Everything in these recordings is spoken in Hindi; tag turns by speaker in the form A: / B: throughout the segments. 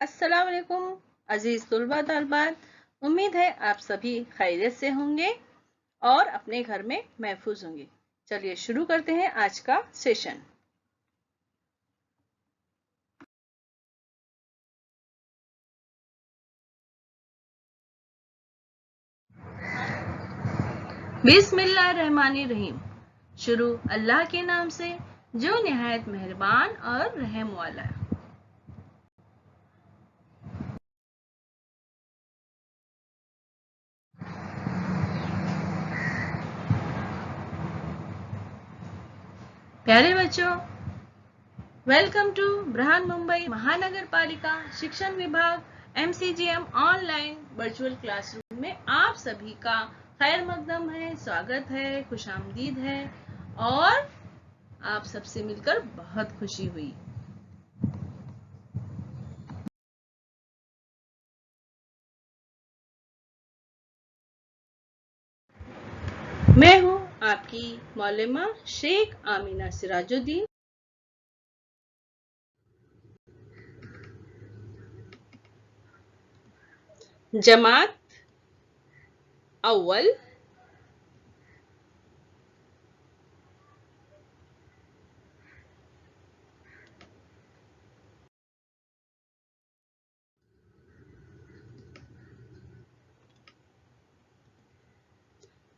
A: अस्सलाम वालेकुम अजीज तुलबा तालबात। उम्मीद है आप सभी खैरियत से होंगे और अपने घर में महफूज होंगे। चलिए शुरू करते हैं आज का सेशन। बिस्मिल्लाहिर्रहमानिर्रहीम। शुरू अल्लाह के नाम से जो निहायत मेहरबान और रहम वाला है। प्यारे बच्चों, वेलकम टू बृहन मुंबई महानगर पालिका शिक्षण विभाग MCGM ऑनलाइन वर्चुअल क्लासरूम में आप सभी का खैर मकदम है, स्वागत है, खुशामदीद है और आप सबसे मिलकर बहुत खुशी हुई। मैं हूं आपकी मौलमा शेख आमिना सिराजुद्दीन। जमात अव्वल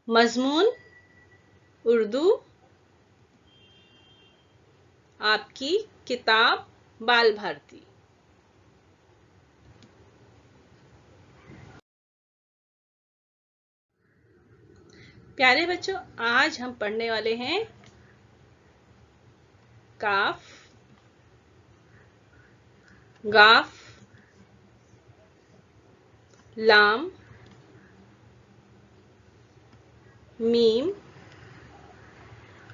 A: मजमून उर्दू आपकी किताब बाल भारती। प्यारे बच्चों, आज हम पढ़ने वाले हैं काफ, गाफ, लाम, मीम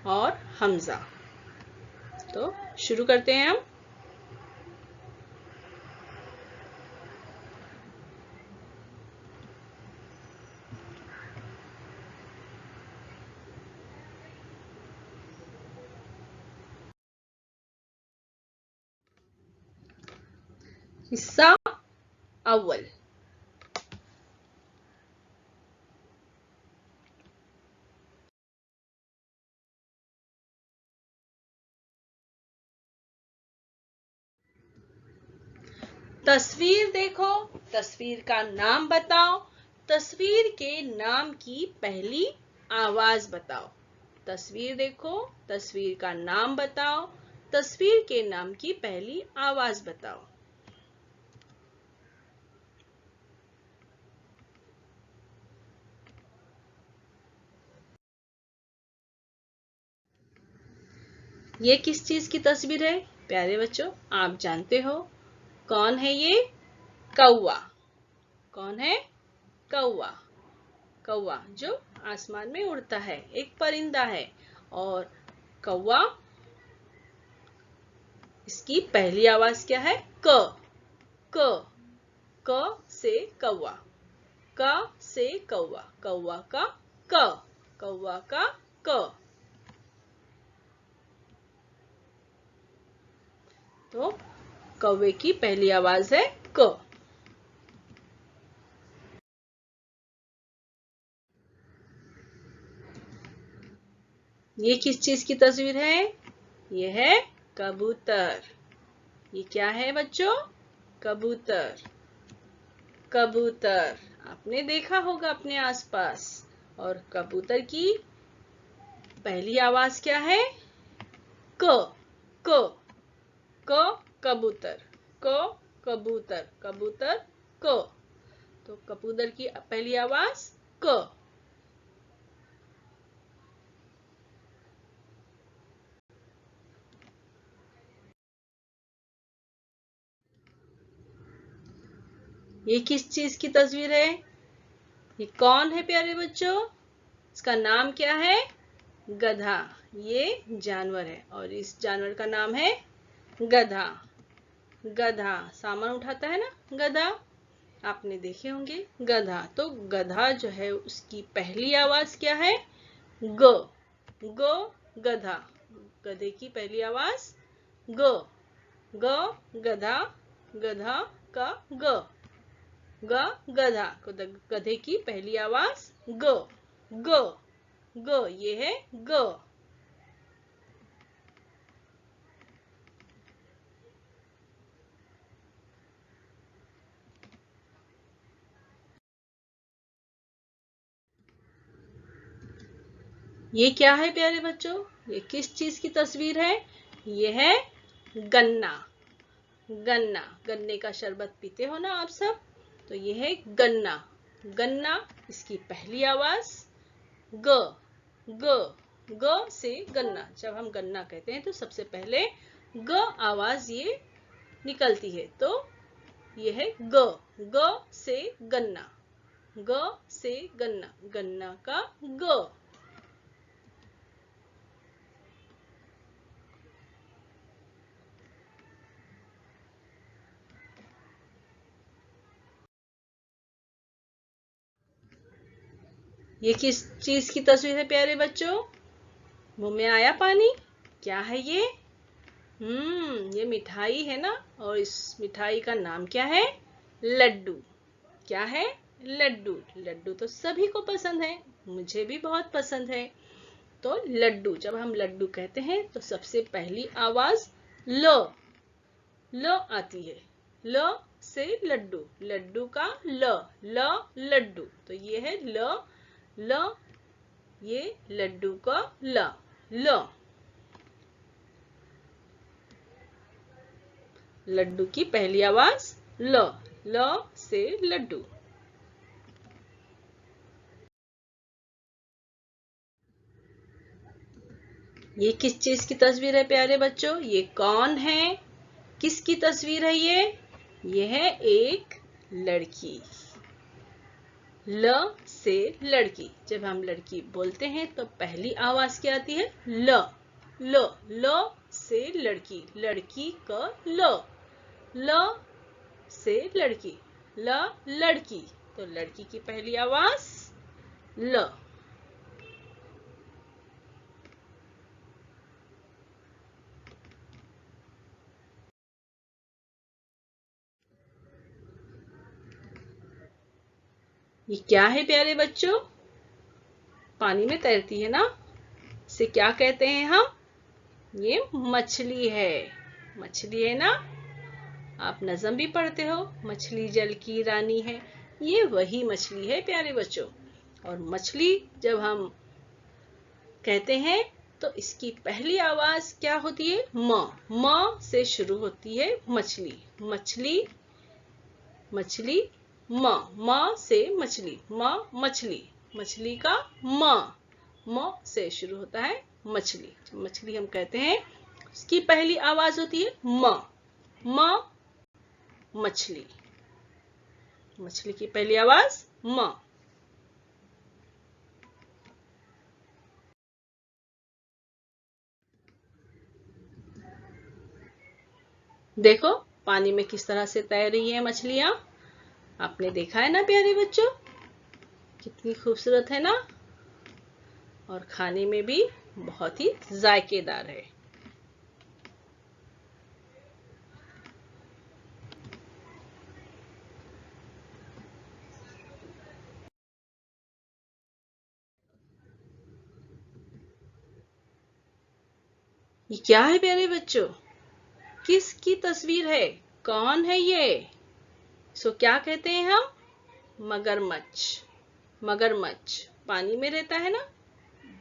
A: और हमजा। तो शुरू करते हैं हम। हिस्सा अव्वल। तस्वीर देखो, तस्वीर का नाम बताओ, तस्वीर के नाम की पहली आवाज बताओ। तस्वीर देखो, तस्वीर का नाम बताओ, तस्वीर के नाम की पहली आवाज बताओ। ये किस चीज की तस्वीर है प्यारे बच्चों? आप जानते हो कौन है ये? कौवा। कौन है? कौवा। कौवा जो आसमान में उड़ता है, एक परिंदा है। और कौवा, इसकी पहली आवाज क्या है? क। क। क से कौवा। क से कौवा। कौवा का क। कौवा का क। तो कौवे की पहली आवाज है क। ये किस चीज की तस्वीर है? ये है कबूतर। ये क्या है बच्चों? कबूतर। कबूतर आपने देखा होगा अपने आसपास। और कबूतर की पहली आवाज क्या है? क। क। क कबूतर। क कबूतर। कबूतर क। तो कबूतर की पहली आवाज क। ये किस चीज की तस्वीर है? ये कौन है प्यारे बच्चों? इसका नाम क्या है? गधा। ये जानवर है और इस जानवर का नाम है गधा। गधा सामान उठाता है ना, गधा। आपने देखे होंगे गधा। तो गधा जो है उसकी पहली आवाज क्या है? ग। ग गधा। गधे की पहली आवाज ग। ग गधा। गधा का ग, गधा। गधे की पहली आवाज ग, ग, ग, ये है ग। ये क्या है प्यारे बच्चों? ये किस चीज की तस्वीर है? ये है गन्ना। गन्ना, गन्ने का शरबत पीते हो ना आप सब, तो ये है गन्ना। गन्ना, इसकी पहली आवाज ग, ग, ग से गन्ना। जब हम गन्ना कहते हैं तो सबसे पहले ग आवाज ये निकलती है, तो ये है ग, ग से गन्ना, ग से गन्ना, गन्ना का ग। ये किस चीज की तस्वीर है प्यारे बच्चों? मुंह में आया पानी? क्या है ये? ये मिठाई है ना, और इस मिठाई का नाम क्या है? लड्डू। क्या है? लड्डू। लड्डू तो सभी को पसंद है, मुझे भी बहुत पसंद है। तो लड्डू, जब हम लड्डू कहते हैं तो सबसे पहली आवाज ल, ल आती है। ल से लड्डू, लड्डू का ल, ल लड्डू। तो ये है ल, ल, ये लड्डू का ल, ल। लड्डू की पहली आवाज ल, ल से लड्डू। ये किस चीज की तस्वीर है प्यारे बच्चों? ये कौन है? किसकी तस्वीर है ये? ये है एक लड़की। ल से लड़की। जब हम लड़की बोलते हैं तो पहली आवाज क्या आती है? ल, ल, ल से लड़की, लड़की का ल, ल से लड़की, ल लड़की। तो लड़की की पहली आवाज ल। ये क्या है प्यारे बच्चों? पानी में तैरती है ना, इसे क्या कहते हैं हम? ये मछली है। मछली है ना, आप नज़म भी पढ़ते हो, मछली जल की रानी है। ये वही मछली है प्यारे बच्चों। और मछली जब हम कहते हैं तो इसकी पहली आवाज क्या होती है? म, म से शुरू होती है मछली, मछली, मछली, म, म से मछली, म मछली, मछली का म से शुरू होता है मछली। मछली हम कहते हैं, उसकी पहली आवाज होती है म मछली, मछली की पहली आवाज म। देखो पानी में किस तरह से तैर रही है मछलियां। आपने देखा है ना प्यारे बच्चों, कितनी खूबसूरत है ना, और खाने में भी बहुत ही जायकेदार है। ये क्या है प्यारे बच्चों? किसकी तस्वीर है? कौन है ये? सो क्या कहते हैं हम? मगरमच्छ। मगरमच्छ पानी में रहता है ना,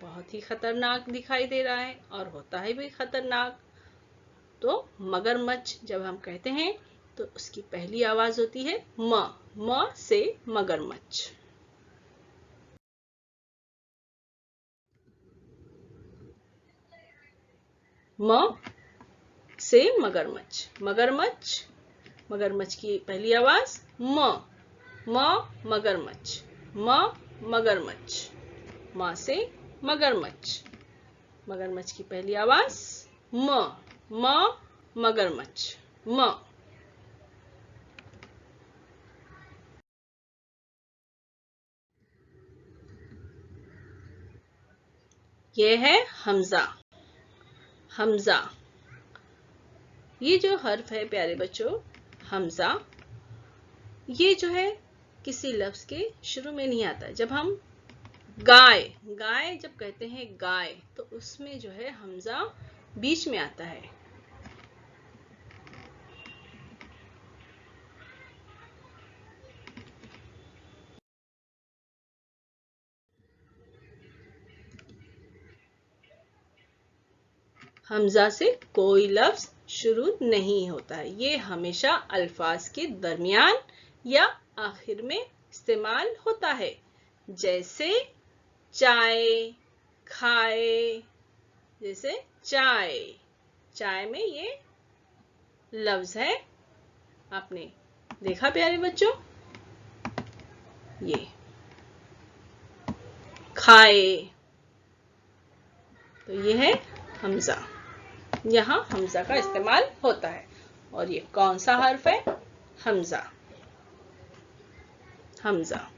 A: बहुत ही खतरनाक दिखाई दे रहा है और होता है भी खतरनाक। तो मगरमच्छ जब हम कहते हैं तो उसकी पहली आवाज होती है म से मगरमच्छ। म से मगरमच्छ, मगरमच्छ, मगरमच्छ की पहली आवाज म मगरमच्छ, म मगरमच्छ, म से मगरमच्छ, मगरमच्छ की पहली आवाज म मगरमच्छ, म। ये है हमजा। हमजा, ये जो हर्फ है प्यारे बच्चों, हमजा, ये जो है किसी लफ्ज के शुरू में नहीं आता। जब हम गाय, गाय जब कहते हैं गाय, तो उसमें जो है हमजा बीच में आता है। हमजा से कोई लफ्ज शुरू नहीं होता है। ये हमेशा अल्फाज के दरमियान या आखिर में इस्तेमाल होता है। जैसे चाय, खाए। जैसे चाय, चाय में ये लफ्ज है। आपने देखा प्यारे बच्चों? ये खाए, तो ये है हमजा। यहाँ हमजा का इस्तेमाल होता है। और ये कौन सा हर्फ है? हमजा, हमजा।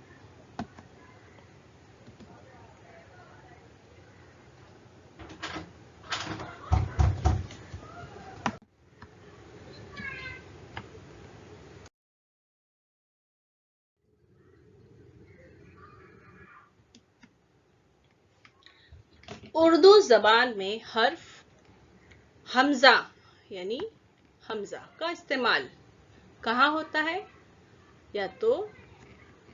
A: उर्दू जबान में हर्फ हमजा यानी हमजा का इस्तेमाल कहाँ होता है? या तो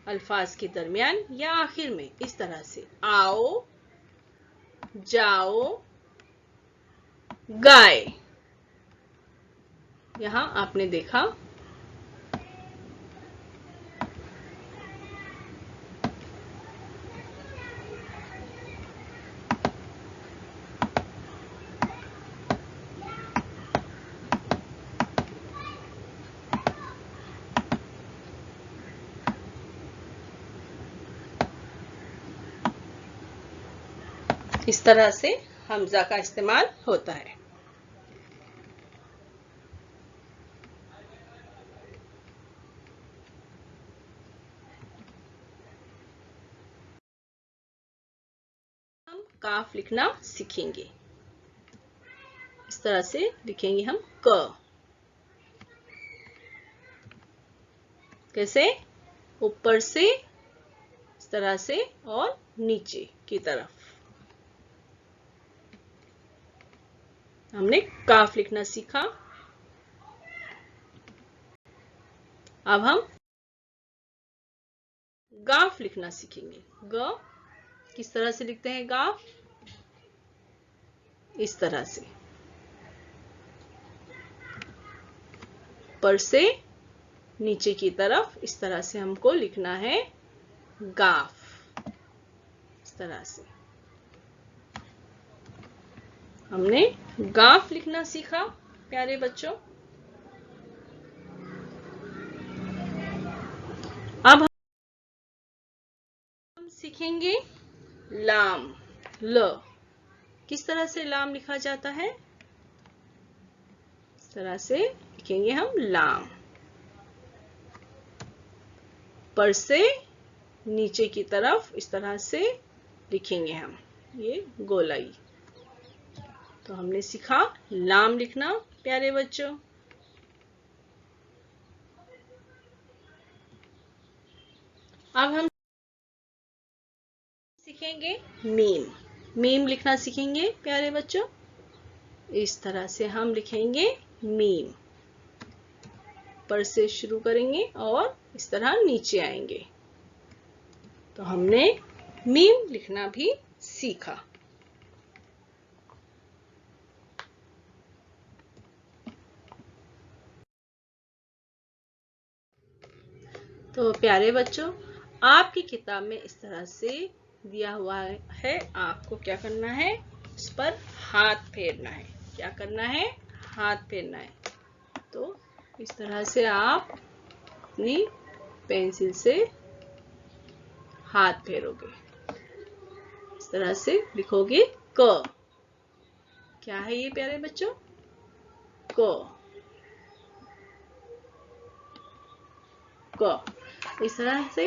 A: अल्फाज के दरमियान या आखिर में, इस तरह से आओ, जाओ, गाय। यहां आपने देखा इस तरह से हमजा का इस्तेमाल होता है। हम काफ लिखना सीखेंगे। इस तरह से लिखेंगे हम क। कैसे? ऊपर से इस तरह से और नीचे की तरफ हमने काफ लिखना सीखा। अब हम गाफ लिखना सीखेंगे। ग किस तरह से लिखते हैं गाफ? इस तरह से, ऊपर से नीचे की तरफ इस तरह से हमको लिखना है गाफ। इस तरह से हमने गाफ लिखना सीखा प्यारे बच्चों। अब हम सीखेंगे लाम, ल। किस तरह से लाम लिखा जाता है? इस तरह से लिखेंगे हम लाम। पर से नीचे की तरफ इस तरह से लिखेंगे हम, ये गोलाई। तो हमने सीखा लाम लिखना प्यारे बच्चों। अब हम सीखेंगे मीम। मीम लिखना सीखेंगे प्यारे बच्चों। इस तरह से हम लिखेंगे मीम। पर से शुरू करेंगे और इस तरह नीचे आएंगे। तो हमने मीम लिखना भी सीखा। तो प्यारे बच्चों, आपकी किताब में इस तरह से दिया हुआ है। आपको क्या करना है? इस पर हाथ फेरना है। क्या करना है? हाथ फेरना है। तो इस तरह से आप अपनी पेंसिल से हाथ फेरोगे। इस तरह से लिखोगे क। क्या है ये प्यारे बच्चों? क। क। इस तरह से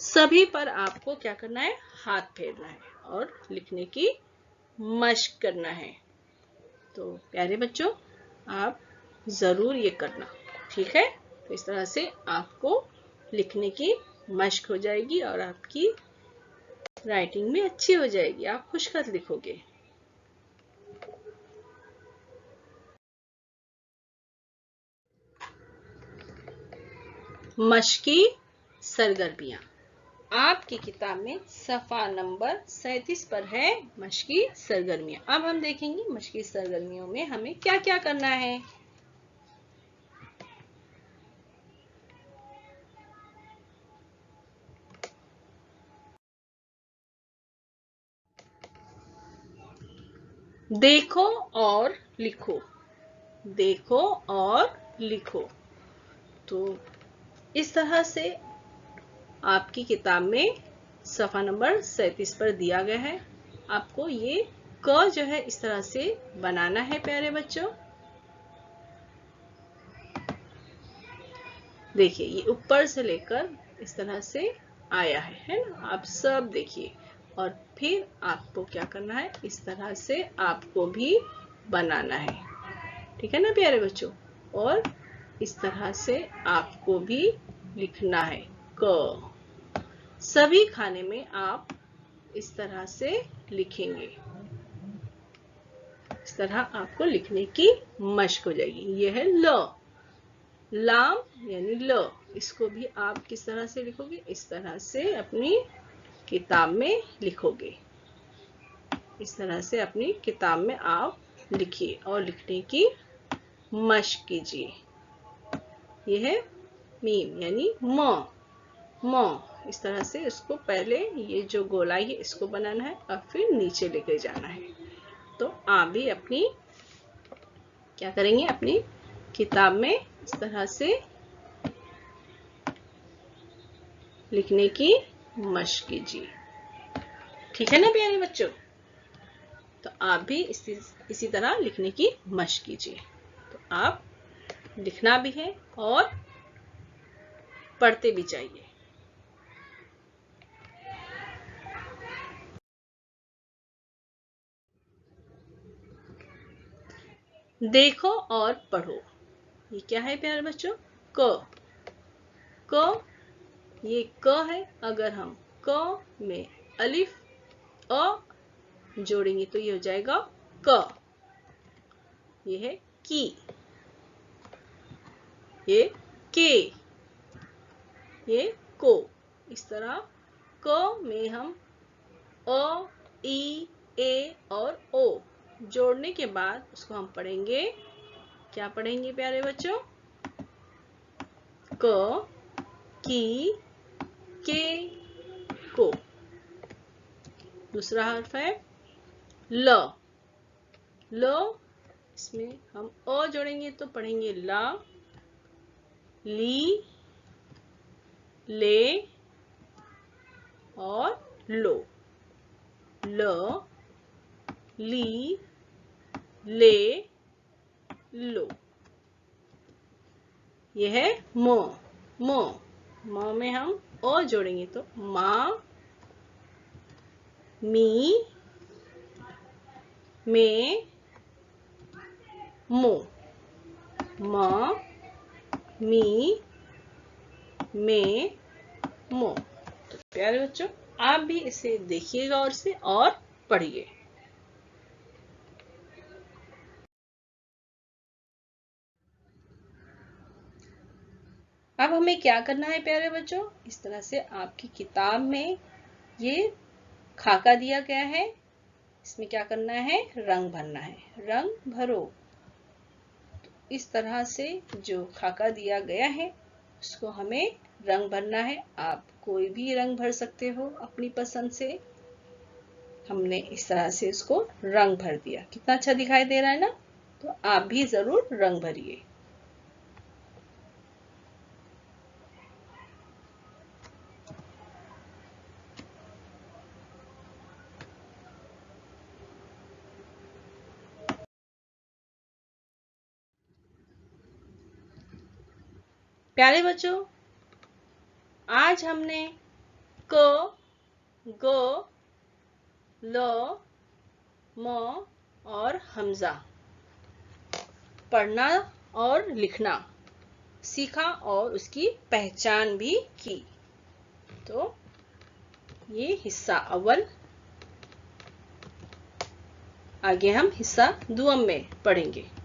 A: सभी पर आपको क्या करना है? हाथ फेरना है और लिखने की मशक करना है। तो प्यारे बच्चों, आप जरूर ये करना, ठीक है? तो इस तरह से आपको लिखने की मश्क हो जाएगी और आपकी राइटिंग भी अच्छी हो जाएगी, आप खुशखत लिखोगे। मश्की सरगर्मियां आपकी किताब में सफ़ा नंबर 37 पर है मश्की सरगर्मियां। अब हम देखेंगे मश्की सरगर्मियों में हमें क्या क्या करना है। देखो और लिखो, देखो और लिखो। तो इस तरह से आपकी किताब में सफ़ा नंबर 37 पर दिया गया है। आपको ये क जो है इस तरह से बनाना है प्यारे बच्चों। देखिए ये ऊपर से लेकर इस तरह से आया है ना, आप सब देखिए। और फिर आपको क्या करना है, इस तरह से आपको भी बनाना है, ठीक है ना प्यारे बच्चों। और इस तरह से आपको भी लिखना है क। सभी खाने में आप इस तरह से लिखेंगे, इस तरह आपको लिखने की मश्क हो जाएगी। यह है ल, लाम यानी ल, इसको भी आप किस तरह से लिखोगे, इस तरह से अपनी किताब में लिखोगे। इस तरह से अपनी किताब में आप लिखिए और लिखने की मश्क कीजिए। यह है मीम यानी म, इस तरह से इसको पहले ये जो गोलाई है इसको बनाना है और फिर नीचे लेकर जाना है। तो आप भी अपनी क्या करेंगे, अपनी किताब में इस तरह से लिखने की मश्क कीजिए, ठीक है ना प्यारे बच्चों। तो आप भी इसी तरह लिखने की मश्क कीजिए। तो आप लिखना भी है और पढ़ते भी चाहिए। देखो और पढ़ो, ये क्या है प्यारे बच्चों, क। क, ये क है। अगर हम क में अलिफ अ जोड़ेंगे तो ये हो जाएगा क। ये है की, ये के, ये को। इस तरह क में हम अ, ई, ए और ओ जोड़ने के बाद उसको हम पढ़ेंगे, क्या पढ़ेंगे प्यारे बच्चों, क, की, के, को। दूसरा हर्फ है ल। ल, इसमें हम अ जोड़ेंगे तो पढ़ेंगे ला, ली, ले और लो। ल, ली, ले, लो। यह है म में हम अ जोड़ेंगे तो माँ, मी, में, मो। म, मी, में, मो। तो प्यारे बच्चों आप भी इसे देखिएगा और से और पढ़िए। अब हमें क्या करना है प्यारे बच्चों, इस तरह से आपकी किताब में ये खाका दिया गया है, इसमें क्या करना है, रंग भरना है। रंग भरो। तो इस तरह से जो खाका दिया गया है उसको हमें रंग भरना है। आप कोई भी रंग भर सकते हो अपनी पसंद से। हमने इस तरह से इसको रंग भर दिया, कितना अच्छा दिखाई दे रहा है ना। तो आप भी जरूर रंग भरिए। प्यारे बच्चों आज हमने क, ग, ल, म और हमजा पढ़ना और लिखना सीखा और उसकी पहचान भी की। तो ये हिस्सा अव्वल। आगे हम हिस्सा दुअम में पढ़ेंगे।